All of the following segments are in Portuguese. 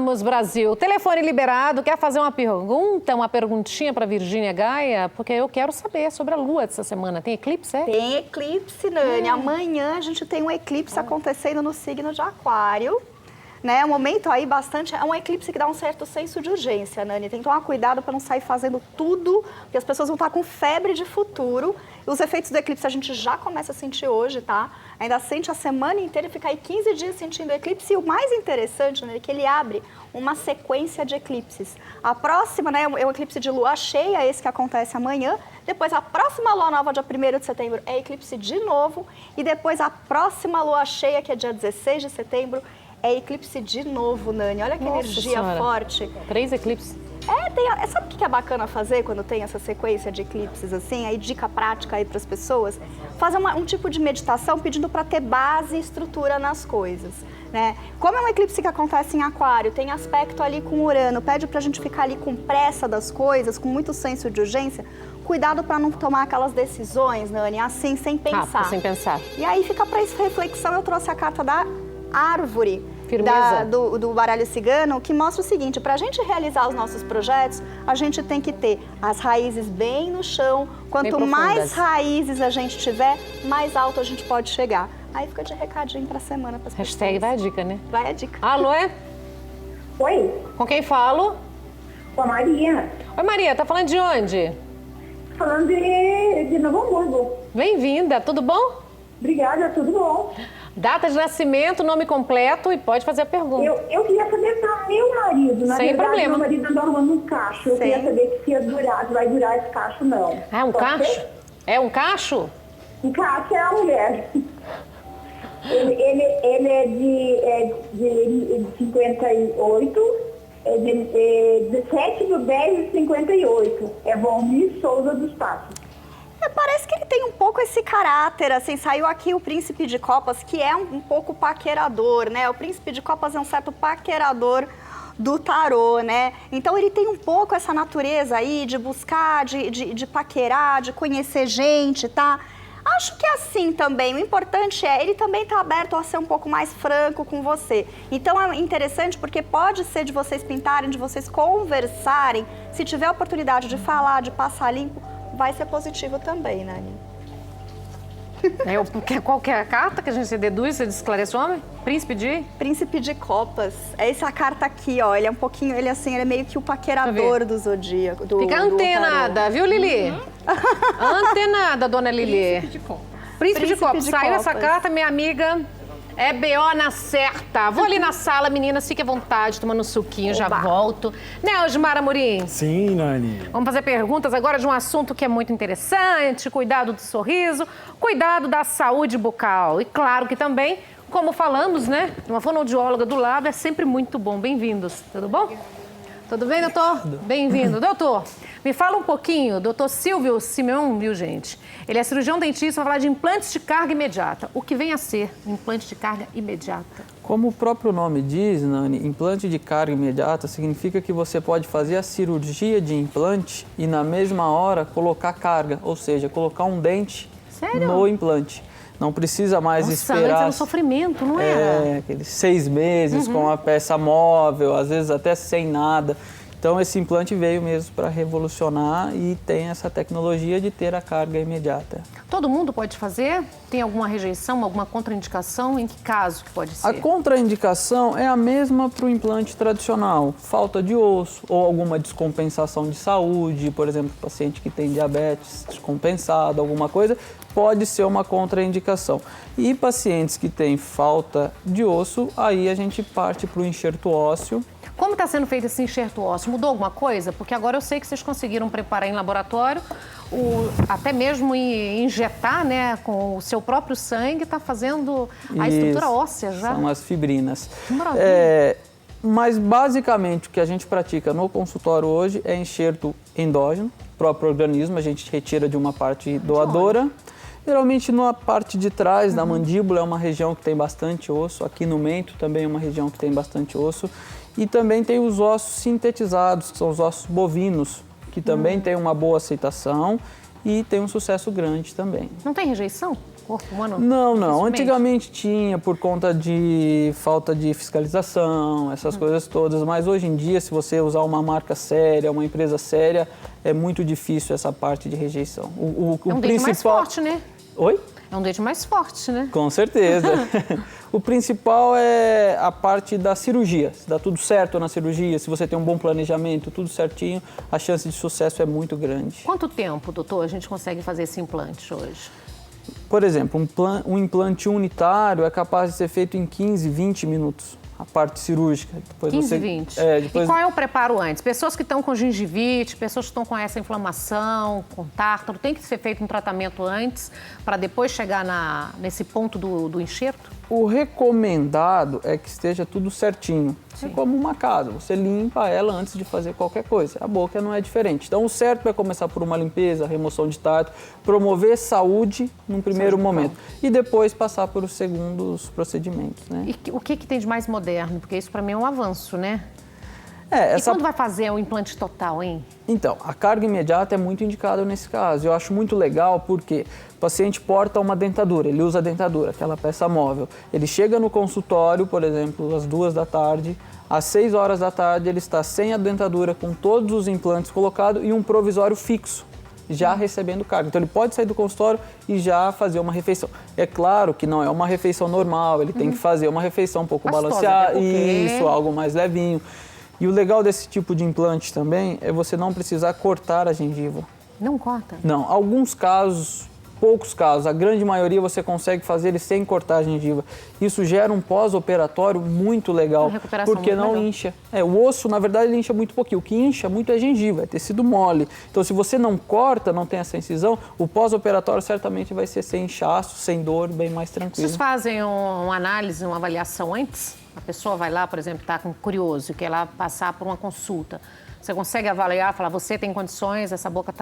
Vamos, Brasil. Telefone liberado. Quer fazer uma pergunta, uma perguntinha para Virgínia Gaia? Porque eu quero saber sobre a Lua dessa semana. Tem eclipse, é? Tem eclipse, Nani. Amanhã a gente tem um eclipse acontecendo no signo de Aquário. Né, um momento aí bastante... É um eclipse que dá um certo senso de urgência, Nani. Tem que tomar cuidado para não sair fazendo tudo, porque as pessoas vão estar com febre de futuro. E os efeitos do eclipse a gente já começa a sentir hoje, tá? Ainda sente a semana inteira e fica aí 15 dias sentindo o eclipse. E o mais interessante, Nani, é que ele abre uma sequência de eclipses. A próxima, né, é o eclipse de lua cheia, esse que acontece amanhã. Depois, a próxima lua nova, dia 1º de setembro, é eclipse de novo. E depois, a próxima lua cheia, que é dia 16 de setembro, é eclipse de novo, Nani. Olha que energia forte. 3 eclipses. Sabe o que é bacana fazer quando tem essa sequência de eclipses assim? Aí dica prática aí para as pessoas. Fazer um tipo de meditação pedindo para ter base e estrutura nas coisas, né? Como é um eclipse que acontece em Aquário, tem aspecto ali com Urano, pede para a gente ficar ali com pressa das coisas, com muito senso de urgência. Cuidado para não tomar aquelas decisões, Nani, assim, sem pensar. Sem pensar. E aí fica para essa reflexão, eu trouxe a carta da árvore do baralho cigano, que mostra o seguinte: para a gente realizar os nossos projetos, a gente tem que ter as raízes bem no chão. Quanto mais raízes a gente tiver, mais alto a gente pode chegar. Aí fica de recadinho para a semana para as pessoas. Hashtag vai a dica, né? Vai a dica. Alô, é? Oi. Com quem falo? Com a Maria. Oi, Maria, tá falando de onde? Falando de Novo Hamburgo. Bem-vinda, tudo bom? Obrigada, tudo bom. Data de nascimento, nome completo e pode fazer a pergunta. Eu queria saber para meu marido. Na Sem verdade, problema. Meu marido anda arrumando um cacho. Eu queria saber se vai durar esse cacho ou não. Ah, um cacho? Ser? É um cacho? Um cacho é a mulher. Ele é de 58, é de 17/10/58. É Valmir Souza dos Passos. Parece que ele tem um pouco esse caráter, assim, saiu aqui o Príncipe de Copas, que é um pouco paquerador, né? O Príncipe de Copas é um certo paquerador do tarô, né? Então ele tem um pouco essa natureza aí de buscar, de paquerar, de conhecer gente, tá? Acho que é assim também, o importante é, ele também tá aberto a ser um pouco mais franco com você. Então é interessante porque pode ser de vocês pintarem, de vocês conversarem, se tiver a oportunidade de falar, de passar limpo, vai ser positivo também, Nani. Qual que é a carta que a gente deduz, você esclarece o homem? Príncipe de Copas. É essa carta aqui, ó. Ele é um pouquinho, ele é meio que o paquerador do zodíaco. Fica antenada, viu, Lili? Antenada, dona Lili. Príncipe de Copas. Saiu essa carta, minha amiga. É BO na certa. Vou ali na sala, meninas, fiquem à vontade, tomando um suquinho, já volto. Né, Osmar Amorim? Sim, Nani. Vamos fazer perguntas agora de um assunto que é muito interessante, cuidado do sorriso, cuidado da saúde bucal. E claro que também, como falamos, né, uma fonoaudióloga do lado é sempre muito bom. Bem-vindos, tudo bom? Tudo bem, doutor? Bem-vindo. Doutor, me fala um pouquinho, doutor Silvio Simeon, viu, gente? Ele é cirurgião dentista, vai falar de implantes de carga imediata. O que vem a ser implante de carga imediata? Como o próprio nome diz, Nani, implante de carga imediata significa que você pode fazer a cirurgia de implante e na mesma hora colocar carga, ou seja, colocar um dente no implante. Não precisa mais esperar. Antes era um sofrimento, não era? É, aqueles 6 meses com a peça móvel, às vezes até sem nada. Então, esse implante veio mesmo para revolucionar e tem essa tecnologia de ter a carga imediata. Todo mundo pode fazer? Tem alguma rejeição, alguma contraindicação? Em que caso que pode ser? A contraindicação é a mesma para o implante tradicional. Falta de osso ou alguma descompensação de saúde, por exemplo, paciente que tem diabetes descompensado, alguma coisa, pode ser uma contraindicação. E pacientes que têm falta de osso, aí a gente parte para o enxerto ósseo. Como está sendo feito esse enxerto ósseo? Mudou alguma coisa? Porque agora eu sei que vocês conseguiram preparar em laboratório, até mesmo injetar, né, com o seu próprio sangue, está fazendo a estrutura óssea já. São as fibrinas. Que maravilha. Mas basicamente o que a gente pratica no consultório hoje é enxerto endógeno, próprio organismo, a gente retira de uma parte doadora. Geralmente na parte de trás da mandíbula é uma região que tem bastante osso, aqui no mento também é uma região que tem bastante osso. E também tem os ossos sintetizados, que são os ossos bovinos, que também tem uma boa aceitação e tem um sucesso grande também. Não tem rejeição? corpo humano? Não. Dificilmente. Antigamente tinha por conta de falta de fiscalização, essas coisas todas. Mas hoje em dia, se você usar uma marca séria, uma empresa séria, é muito difícil essa parte de rejeição. É um dente mais forte, né? Oi? É um dente mais forte, né? Com certeza. O principal é a parte da cirurgia. Se dá tudo certo na cirurgia, se você tem um bom planejamento, tudo certinho, a chance de sucesso é muito grande. Quanto tempo, doutor, a gente consegue fazer esse implante hoje? Por exemplo, um implante unitário é capaz de ser feito em 15, 20 minutos. A parte cirúrgica. Depois 15, 20. Depois... E qual é o preparo antes? Pessoas que estão com gengivite, pessoas que estão com essa inflamação, com tártaro, tem que ser feito um tratamento antes para depois chegar nesse ponto do enxerto? O recomendado é que esteja tudo certinho. É como uma casa, você limpa ela antes de fazer qualquer coisa. A boca não é diferente. Então, o certo é começar por uma limpeza, remoção de tártaro, promover saúde num primeiro momento e depois passar por os segundos procedimentos, né? E o que tem de mais moderno? Porque isso para mim é um avanço, né? E quando vai fazer o implante total, hein? Então, a carga imediata é muito indicada nesse caso. Eu acho muito legal porque o paciente porta uma dentadura, ele usa a dentadura, aquela peça móvel. Ele chega no consultório, por exemplo, às 2 da tarde, às 6 horas da tarde ele está sem a dentadura, com todos os implantes colocados e um provisório fixo, já recebendo carga. Então, ele pode sair do consultório e já fazer uma refeição. É claro que não é uma refeição normal, ele tem que fazer uma refeição um pouco balanceada, isso, algo mais levinho. E o legal desse tipo de implante também é você não precisar cortar a gengiva. Não corta? Não, alguns casos, poucos casos, a grande maioria você consegue fazer ele sem cortar a gengiva. Isso gera um pós-operatório muito legal, porque não legal. Incha. O osso, na verdade, ele incha muito pouquinho. O que incha muito é a gengiva, é tecido mole. Então, se você não corta, não tem essa incisão, o pós-operatório certamente vai ser sem inchaço, sem dor, bem mais tranquilo. Vocês fazem uma análise, uma avaliação antes? A pessoa vai lá, por exemplo, está curioso, quer lá passar por uma consulta. Você consegue avaliar, falar, você tem condições, essa boca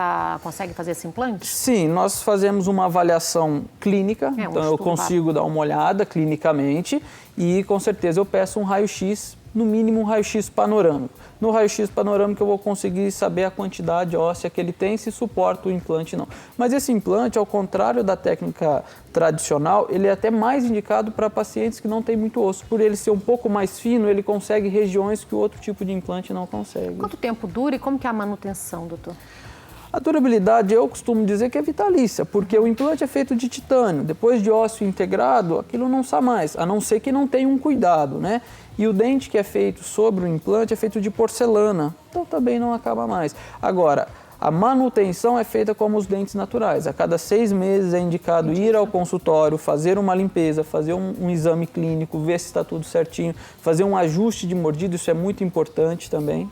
consegue fazer esse implante? Sim, nós fazemos uma avaliação clínica, então eu consigo dar uma olhada clinicamente e com certeza eu peço um raio-x, no mínimo um raio-x panorâmico. No raio-x panorâmico eu vou conseguir saber a quantidade óssea que ele tem, se suporta o implante ou não. Mas esse implante, ao contrário da técnica tradicional, ele é até mais indicado para pacientes que não têm muito osso. Por ele ser um pouco mais fino, ele consegue regiões que o outro tipo de implante não consegue. Quanto tempo dura e como que é a manutenção, doutor? A durabilidade, eu costumo dizer que é vitalícia, porque o implante é feito de titânio. Depois de ósseo integrado, aquilo não sai mais, a não ser que não tenha um cuidado, né? E o dente que é feito sobre o implante é feito de porcelana, então também não acaba mais. Agora, a manutenção é feita como os dentes naturais. A cada 6 meses é indicado ir ao consultório, fazer uma limpeza, fazer um exame clínico, ver se está tudo certinho, fazer um ajuste de mordida, isso é muito importante também.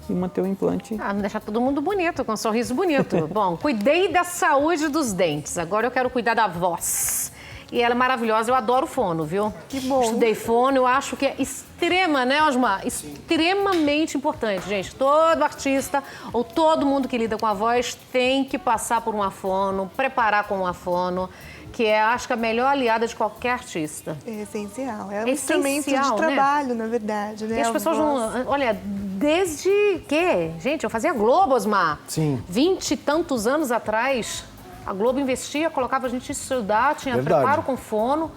E manter o implante. Não deixar todo mundo bonito, com um sorriso bonito. Bom, cuidei da saúde dos dentes, agora eu quero cuidar da voz. E ela é maravilhosa, eu adoro fono, viu? Que bom. Estudei fono, eu acho que é extrema, né, Osmar? Extremamente importante, gente. Todo artista ou todo mundo que lida com a voz tem que passar por uma fono, preparar com uma fono, que é, acho que, a melhor aliada de qualquer artista. É essencial. É um Essencial, instrumento de trabalho, na verdade, né? E as pessoas não... Olha, desde que? Gente, eu fazia Globo, Osmar. Sim. 20 e tantos anos atrás, a Globo investia, colocava a gente a estudar, tinha Verdade. preparo com fono.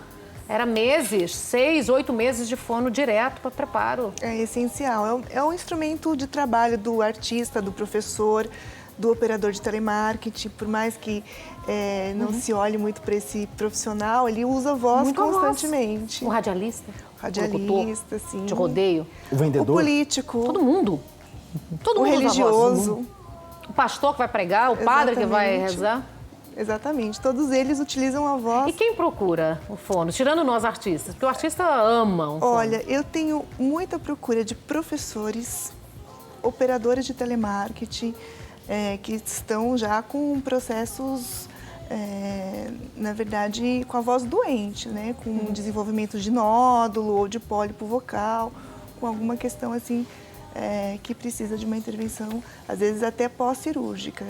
Era meses, 6, 8 meses de fono direto para preparo. É essencial. É um instrumento de trabalho do artista, do professor, do operador de telemarketing. Por mais que não se olhe muito para esse profissional, ele usa a voz Muita constantemente. O radialista. Radialista, sim. De rodeio. O O vendedor? político. Todo mundo. Todo O mundo usa a voz. religioso. O pastor que vai pregar, o padre que vai Exatamente. rezar. Exatamente. Todos eles utilizam a voz. E quem procura o fono? Tirando nós artistas, porque o artista ama um fono. Olha, eu tenho muita procura de professores, operadores de telemarketing, que estão já com processos, na verdade, com a voz doente, né? Com desenvolvimento de nódulo ou de pólipo vocal, com alguma questão assim que precisa de uma intervenção, às vezes até pós-cirúrgica.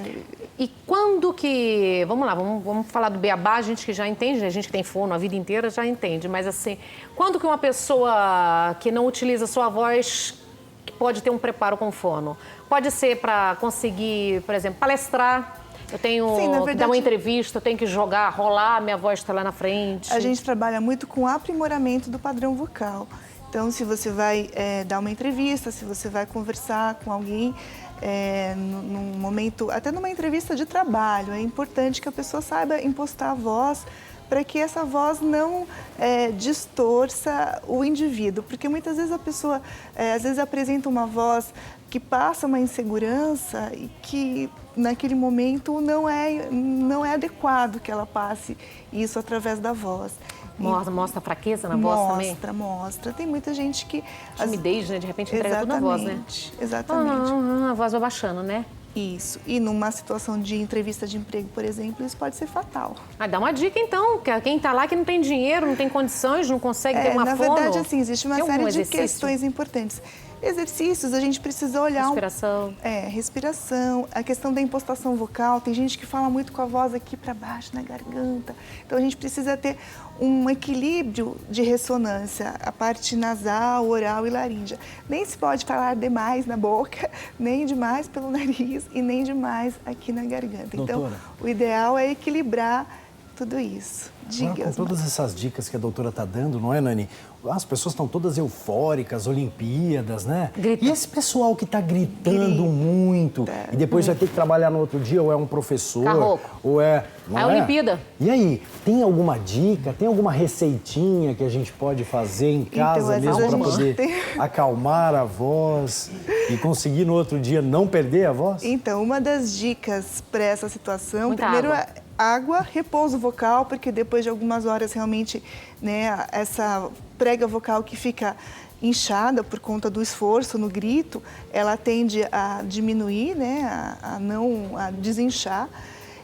E quando que... Vamos lá, vamos falar do beabá, a gente que já entende, né? A gente que tem fono a vida inteira já entende, mas assim, quando que uma pessoa que não utiliza sua voz pode ter um preparo com fono? Pode ser para conseguir, por exemplo, palestrar, Eu tenho Sim, na que verdade, dar uma entrevista, eu tenho que jogar, rolar, minha voz está lá na frente. A gente trabalha muito com aprimoramento do padrão vocal. Então, se você vai dar uma entrevista, se você vai conversar com alguém num momento, até numa entrevista de trabalho, é importante que a pessoa saiba impostar a voz para que essa voz não distorça o indivíduo. Porque muitas vezes a pessoa, às vezes, apresenta uma voz que passa uma insegurança e que naquele momento não é adequado que ela passe isso através da voz. Mostra fraqueza na voz também? Mostra. Tem muita gente que... Timidez, né? De repente entrega tudo na voz, né? Exatamente. A voz vai baixando, né? Isso. E numa situação de entrevista de emprego, por exemplo, isso pode ser fatal. Dá uma dica, então. Quem tá lá que não tem dinheiro, não tem condições, não consegue ter uma na fono. verdade, assim, existe uma Tem série de exercício? questões importantes. Exercícios, a gente precisa olhar... Respiração. Respiração. A questão da impostação vocal. Tem gente que fala muito com a voz aqui para baixo, na garganta. Então, a gente precisa ter um equilíbrio de ressonância, a parte nasal, oral e laríngea. Nem se pode falar demais na boca, nem demais pelo nariz e nem demais aqui na garganta. Doutora. Então, o ideal é equilibrar tudo isso. Agora, com todas essas dicas que a doutora está dando, não é, Nani? As pessoas estão todas eufóricas, Olimpíadas, né? Grita. E esse pessoal que está gritando muito e depois vai ter que trabalhar no outro dia, ou é um professor, Carroco. ou é... Não É a Olimpíada. E aí, tem alguma dica, tem alguma receitinha que a gente pode fazer em casa Então, mesmo para a gente poder acalmar a voz e conseguir no outro dia não perder a voz? Então, uma das dicas para essa situação, Muita primeiro água. é água, repouso vocal, porque depois de algumas horas realmente, né, essa prega vocal que fica inchada por conta do esforço no grito, ela tende a diminuir, né, a desinchar.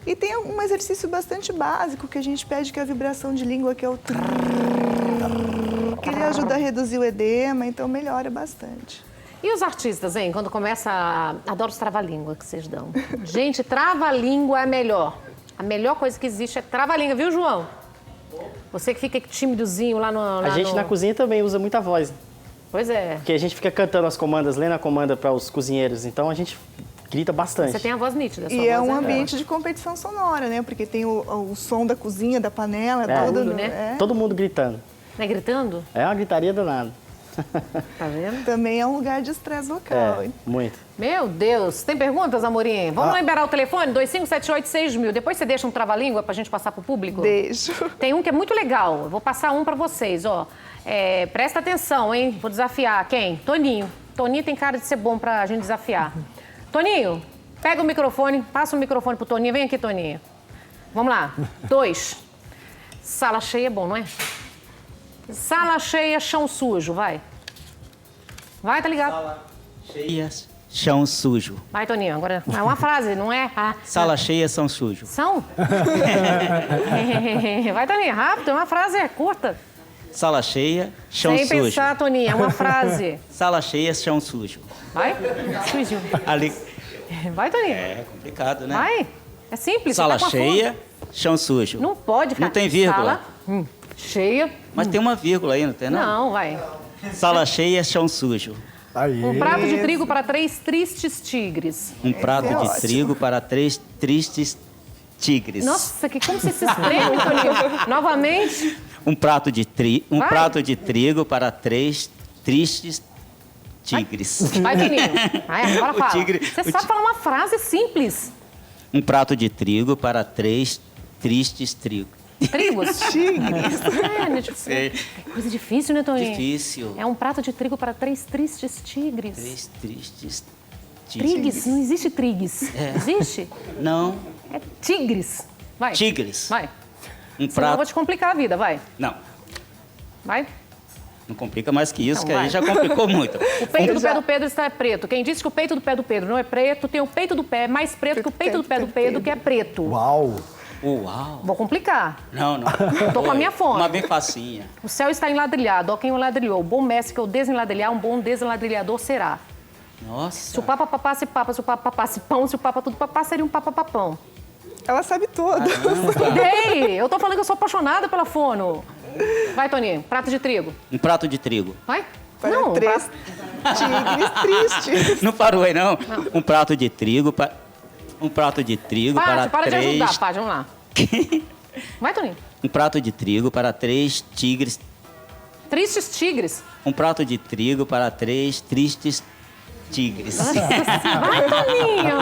E tem um exercício bastante básico que a gente pede, que é a vibração de língua, que é o trrr, que ele ajuda a reduzir o edema, então melhora bastante. E os artistas, hein? Quando começa Adoro os trava-língua que vocês dão. Gente, trava-língua é melhor. A melhor coisa que existe é trava-língua, viu, João? Você que fica tímidozinho lá no... A gente na cozinha também usa muita voz. Pois é. Porque a gente fica cantando as comandas, lendo a comanda para os cozinheiros. Então a gente grita bastante. Você tem a voz nítida. A sua E é voz um ambiente de competição sonora, né? Porque tem o som da cozinha, da panela, todo, tudo, né? Todo mundo gritando. Não é gritando? É uma gritaria danada. Tá vendo? Também é um lugar de estresse vocal. hein? Muito. Meu Deus. Tem perguntas, Amorim? Vamos liberar o telefone? 2578-6000. Depois você deixa um trava-língua pra gente passar pro público? Deixo. Tem um que é muito legal. Eu vou passar um pra vocês, ó. Presta atenção, hein? Vou desafiar. Quem? Toninho. Toninho tem cara de ser bom pra gente desafiar. Toninho, pega o microfone, passa o microfone pro Toninho. Vem aqui, Toninho. Vamos lá. 2. Sala cheia é bom, não é? Sala cheia, chão sujo. Vai. Vai, tá ligado? Sala cheia, chão sujo. Vai, Toninho. Agora é uma frase, não é? Sala cheia, chão sujo. São? Vai, Toninho. Rápido. É uma frase curta. Sala cheia, chão Sem sujo. pensar, Toninho. É uma frase. Sala cheia, chão sujo. Vai. Sujo. Ali Vai, Toninho. é complicado, né? Vai. É simples. Sala você tá com a cheia, fome. chão sujo. Não pode ficar. Não tem vírgula. Sala cheia. Mas tem uma vírgula aí, não tem não? Não, vai. Sala cheia, chão sujo. Aí. Um prato de trigo para 3 tristes tigres. Um prato de ótimo. trigo para 3 tristes tigres. Nossa, como você se espreme, Toninho? Novamente. Um prato de Vai. prato de trigo para 3 tristes tigres. Vai, Toninho. Vai, agora O fala. tigre- Você o sabe falar uma frase simples. Um prato de trigo para 3 tristes trigos. Trigos? Tigres. Né, tipo, Sei. é coisa difícil, né, Toninho? Difícil. É um prato de trigo para 3 tristes tigres. 3 tristes tigres. Trigues? Não existe trigues. É. Existe? Não, É tigres. Vai. tigres. Vai. Um Senão eu prato. vou te complicar a vida, vai. Não, Vai. não complica mais que isso, Então que vai. aí já complicou muito. O peito do pé do Pedro está preto. Quem disse que o peito do pé do Pedro não é preto, tem o peito do pé mais preto que o peito do pé do Pedro, que é preto. Uau! Uau! Vou complicar. Não, não. Tô com a minha fome. Uma bem facinha. O céu está enladrilhado. Ó, quem o ladrilhou. O bom mestre que eu desenladrilhar, um bom desenladrilhador será. Nossa. Se o papa papasse papa, se o papa papasse pão, se o papa tudo papá, seria um papa papão. Ela sabe todas. Estudei! Eu tô falando que eu sou apaixonada pela fono. Vai, Toninho. Prato de trigo. Um prato de trigo. Vai. Para Não, 3 tigres tristes. Não parou aí, não? Um prato de trigo para... Um prato de trigo Pátio, para de 3... ajudar, Pátio, vamos lá. Vai, Toninho. Um prato de trigo para 3 tigres. Tristes tigres. Um prato de trigo para 3 tristes tigres. Vai, Toninho.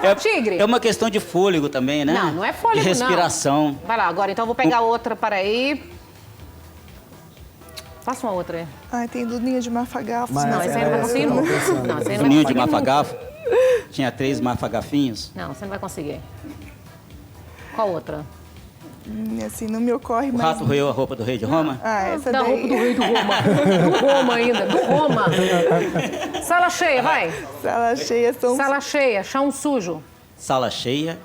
Você tigre? É uma questão de fôlego também, né? Não, não é fôlego, de respiração. não. Vai lá, agora então eu vou pegar outra, para aí. Faça uma outra aí. Ai, tem do ninho de mafagafos. Mas Não, esse aí não vai conseguir nunca. Não, esse aí não vai O ninho de conseguir mafagafo. Tinha 3 mafagafinhos. nunca. Não, você não vai conseguir. Qual outra? Assim, não me ocorre O mais. rato roeu a roupa do rei de Roma. Ah, essa Da daí. roupa do rei do Roma. Do Roma ainda, do Roma. Sala cheia, vai. Sala cheia são... Sala cheia, chão sujo. Sala cheia,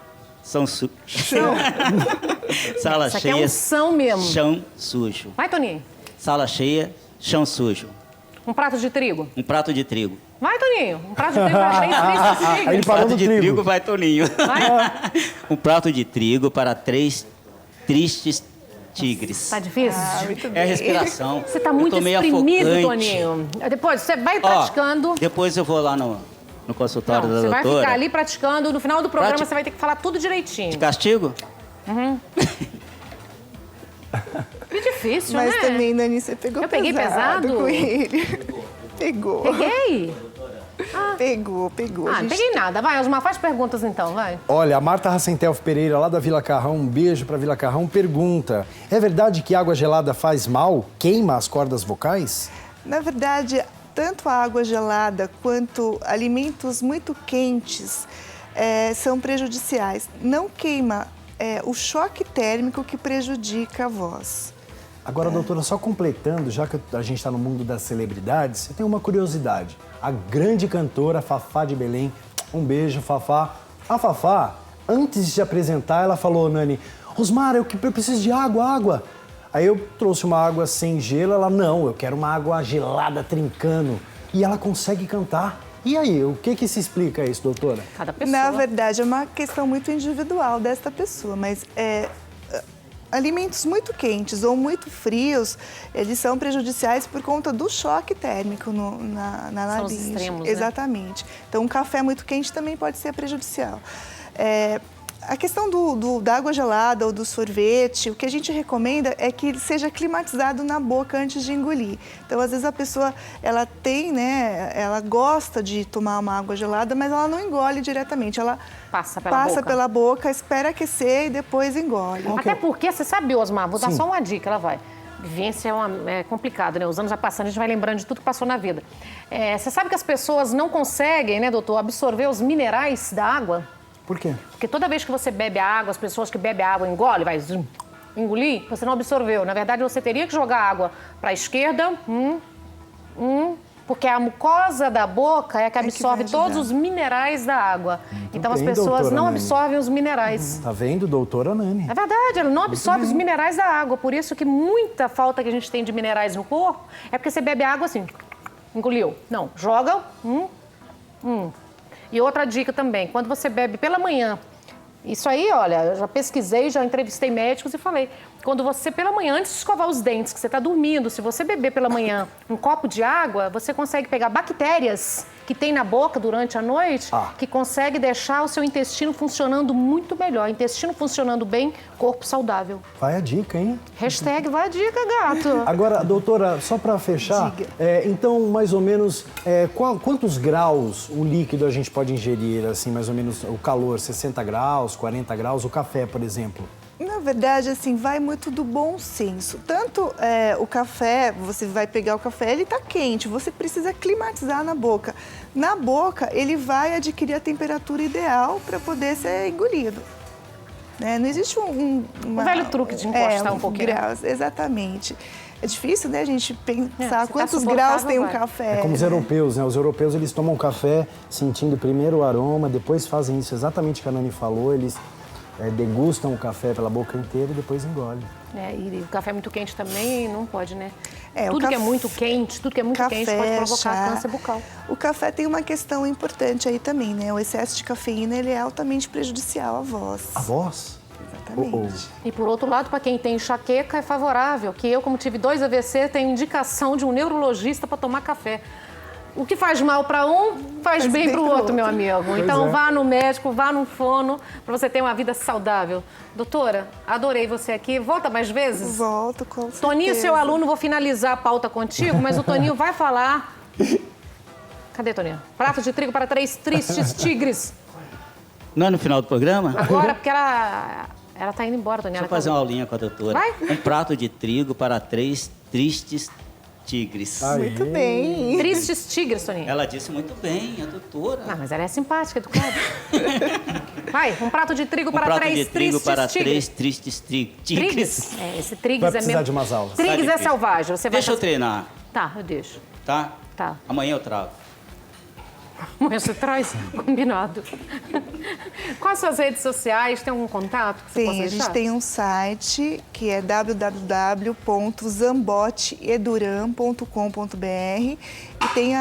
sala Isso aqui é cheia, um são mesmo. chão sujo. Vai, Toninho. Sala cheia, chão sujo. Um prato de trigo. Um prato de trigo. Vai, Toninho. Um prato de trigo para 3 tristes Aí tigres. ele parou Prato no de trigo. trigo vai Toninho. Vai. Um prato de trigo para 3 tristes tigres. Tá difícil? É a respiração. Você tá Eu muito tô meio exprimido, afogante. Toninho. Depois, você vai Ó, praticando. depois eu vou lá no consultório Não, da você vai doutora. ficar ali praticando. No final do programa, Prati- você vai ter que falar tudo direitinho. De castigo? Que difícil, Mas né? também, Nani, você pegou Eu peguei pesado? com ele. Pegou. Peguei? Pegou. Ah, A não gente peguei nada. Vai, Osmar, faz perguntas então, vai. Olha, a Marta Racentelf Pereira, lá da Vila Carrão, um beijo pra Vila Carrão, pergunta: é verdade que água gelada faz mal, queima as cordas vocais? Na verdade, tanto a água gelada quanto alimentos muito quentes são prejudiciais. Não queima, é o choque térmico que prejudica a voz. Agora, doutora, só completando, já que a gente está no mundo das celebridades, eu tenho uma curiosidade. A grande cantora Fafá de Belém, um beijo, Fafá. A Fafá, antes de se apresentar, ela falou, Nani, Osmar, eu preciso de água. Aí eu trouxe uma água sem gelo, ela, não, eu quero uma água gelada, trincando. E ela consegue cantar. E aí, o que se explica isso, doutora? Cada pessoa. Na verdade, é uma questão muito individual desta pessoa, mas alimentos muito quentes ou muito frios, eles são prejudiciais por conta do choque térmico na São os laringe. extremos, né? Exatamente. Então, um café muito quente também pode ser prejudicial. A questão da água gelada ou do sorvete, o que a gente recomenda é que ele seja climatizado na boca antes de engolir. Então, às vezes a pessoa, ela tem, né, ela gosta de tomar uma água gelada, mas ela não engole diretamente. Ela Passa pela boca. boca, espera aquecer e depois engole. Até porque, você sabe, Osmar, vou dar Sim. só uma dica, ela vai. Vivência é complicado, né? Os anos já passando, a gente vai lembrando de tudo que passou na vida. Você sabe que as pessoas não conseguem, né, doutor, absorver os minerais da água? Por quê? Porque toda vez que você bebe a água, as pessoas que bebem a água engolem, vai engolir, você não absorveu. Na verdade, você teria que jogar água para a esquerda, porque a mucosa da boca é a que absorve vai ajudar. todos os minerais da água. Então, as bem, pessoas doutora não Nani. absorvem os minerais. Tá vendo, doutora Nani? É verdade, ela não absorve os minerais da água. Por isso que muita falta que a gente tem de minerais no corpo é porque você bebe água assim, engoliu. Não, joga, E outra dica também, quando você bebe pela manhã, isso aí, olha, eu já pesquisei, já entrevistei médicos e falei, quando você pela manhã, antes de escovar os dentes, que você está dormindo, se você beber pela manhã um copo de água, você consegue pegar bactérias que tem na boca durante a noite, que consegue deixar o seu intestino funcionando muito melhor. Intestino funcionando bem, corpo saudável. Vai a dica, hein? Hashtag vai a dica, gato. Agora, doutora, só para fechar, então, mais ou menos, quantos graus o líquido a gente pode ingerir, assim, mais ou menos, o calor? 60 graus, 40 graus, o café, por exemplo? Na verdade, assim, vai muito do bom senso. Tanto o café, você vai pegar o café, ele está quente, você precisa climatizar na boca. Na boca, ele vai adquirir a temperatura ideal para poder ser engolido. Né? Não existe um velho truque de encostar um pouquinho. Graus, exatamente. É difícil, né, a gente pensar se tá quantos suportável, graus tem um vai. café. É como os europeus, né? Os europeus, eles tomam café sentindo primeiro o aroma, depois fazem isso exatamente o que a Nani falou, eles degustam o café pela boca inteira e depois engolem. E o café muito quente também não pode, né? O Tudo que é café- muito quente, pode provocar chá. câncer bucal. O café tem uma questão importante aí também, né? O excesso de cafeína, ele é altamente prejudicial à voz. A voz? Exatamente. E por outro lado, para quem tem enxaqueca, é favorável, que eu, como tive 2 AVC, tenho indicação de um neurologista para tomar café. o que faz mal para um, faz bem para o outro, meu amigo. Então vá no médico, vá no fono, para você ter uma vida saudável. Doutora, adorei você aqui. Volta mais vezes? Volto, com certeza. Toninho, seu aluno, vou finalizar a pauta contigo, mas o Toninho vai falar... Cadê, Toninho? Prato de trigo para 3 tristes tigres. Não é no final do programa? Agora, porque ela tá indo embora, Toninho. Deixa eu fazer uma aulinha com a doutora. Vai. Um prato de trigo para 3 tristes tigres. Muito bem. Tristes tigres, Toninho. Ela disse muito bem, a doutora. Não, mas ela é simpática, educada. Vai, um prato de trigo para 3 tristes para tigres. 3 tristes tigres. Trigues? É, esse trigues Vai é precisar mesmo. de umas aulas. Trigues Tá é difícil. selvagem. Você vai Deixa eu fazer... treinar, Tá, eu deixo. tá? Tá. Amanhã eu trago. Amanhã você traz? Combinado. Quais suas redes sociais? Tem algum contato que você possa Sim, a deixar? gente tem um site que é www.zamboteeduran.com.br e tem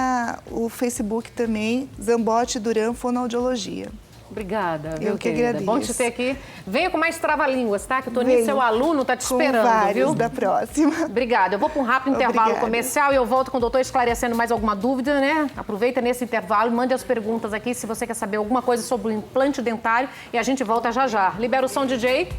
o Facebook também, Zambote Duran Fonoaudiologia. Obrigada, Eu viu, que querida? agradeço. Bom te ter aqui. Venha com mais trava-línguas, tá? Que o Toninho, Venho seu aluno, tá te com esperando, vários viu? da próxima. Obrigada. Eu vou para um rápido intervalo Obrigada. comercial e eu volto com o doutor esclarecendo mais alguma dúvida, né? Aproveita nesse intervalo e mande as perguntas aqui se você quer saber alguma coisa sobre o implante dentário e a gente volta já já. Libera o som, DJ.